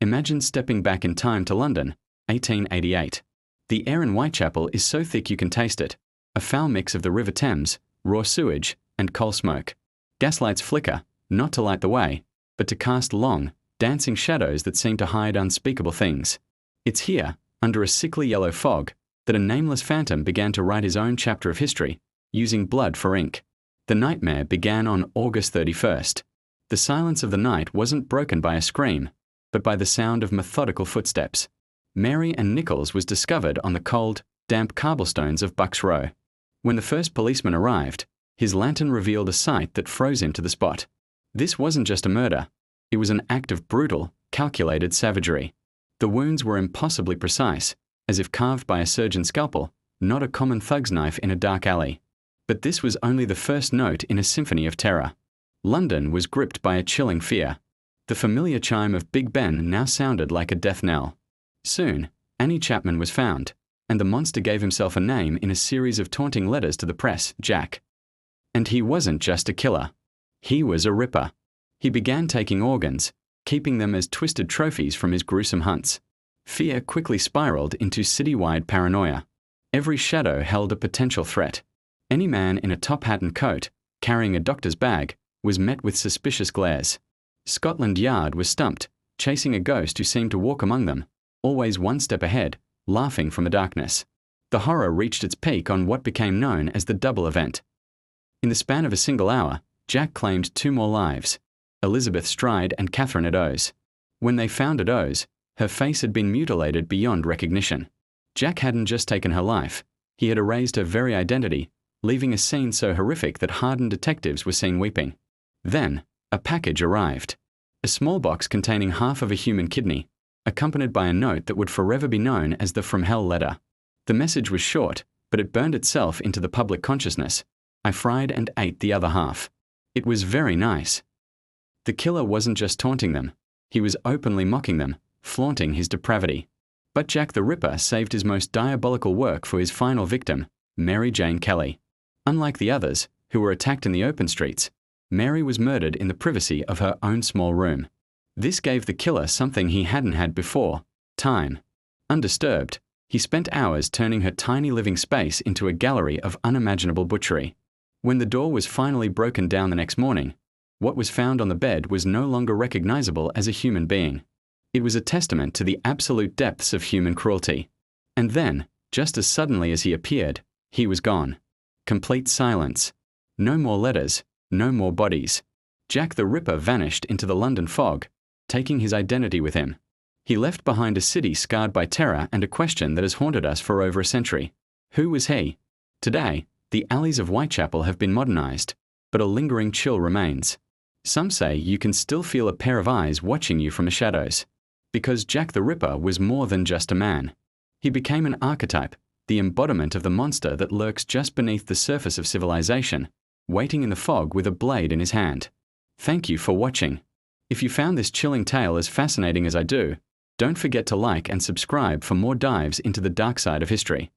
Imagine stepping back in time to London, 1888. The air in Whitechapel is so thick you can taste it. A foul mix of the River Thames, raw sewage, and coal smoke. Gaslights flicker, not to light the way, but to cast long, dancing shadows that seem to hide unspeakable things. It's here, under a sickly yellow fog, that a nameless phantom began to write his own chapter of history, using blood for ink. The nightmare began on August 31st. The silence of the night wasn't broken by a scream, but by the sound of methodical footsteps. Mary and Nichols was discovered on the cold, damp cobblestones of Bucks Row. When the first policeman arrived, his lantern revealed a sight that froze him to the spot. This wasn't just a murder. It was an act of brutal, calculated savagery. The wounds were impossibly precise, as if carved by a surgeon's scalpel, not a common thug's knife in a dark alley. But this was only the first note in a symphony of terror. London was gripped by a chilling fear. The familiar chime of Big Ben now sounded like a death knell. Soon, Annie Chapman was found, and the monster gave himself a name in a series of taunting letters to the press, Jack. And he wasn't just a killer. He was a ripper. He began taking organs, keeping them as twisted trophies from his gruesome hunts. Fear quickly spiraled into citywide paranoia. Every shadow held a potential threat. Any man in a top hat and coat, carrying a doctor's bag, was met with suspicious glares. Scotland Yard was stumped, chasing a ghost who seemed to walk among them, always one step ahead, laughing from the darkness. The horror reached its peak on what became known as the double event. In the span of a single hour, Jack claimed 2 more lives, Elizabeth Stride and Catherine Eddowes. When they found Eddowes, her face had been mutilated beyond recognition. Jack hadn't just taken her life, he had erased her very identity, leaving a scene so horrific that hardened detectives were seen weeping. Then, a package arrived. A small box containing half of a human kidney, accompanied by a note that would forever be known as the From Hell letter. The message was short, but it burned itself into the public consciousness. I fried and ate the other half. It was very nice. The killer wasn't just taunting them. He was openly mocking them, flaunting his depravity. But Jack the Ripper saved his most diabolical work for his final victim, Mary Jane Kelly. Unlike the others, who were attacked in the open streets, Mary was murdered in the privacy of her own small room. This gave the killer something he hadn't had before: time. Undisturbed, he spent hours turning her tiny living space into a gallery of unimaginable butchery. When the door was finally broken down the next morning, what was found on the bed was no longer recognizable as a human being. It was a testament to the absolute depths of human cruelty. And then, just as suddenly as he appeared, he was gone. Complete silence. No more letters, no more bodies. Jack the Ripper vanished into the London fog, taking his identity with him. He left behind a city scarred by terror and a question that has haunted us for over a century. Who was he? Today, the alleys of Whitechapel have been modernized, but a lingering chill remains. Some say you can still feel a pair of eyes watching you from the shadows. Because Jack the Ripper was more than just a man. He became an archetype, the embodiment of the monster that lurks just beneath the surface of civilization, waiting in the fog with a blade in his hand. Thank you for watching. If you found this chilling tale as fascinating as I do, don't forget to like and subscribe for more dives into the dark side of history.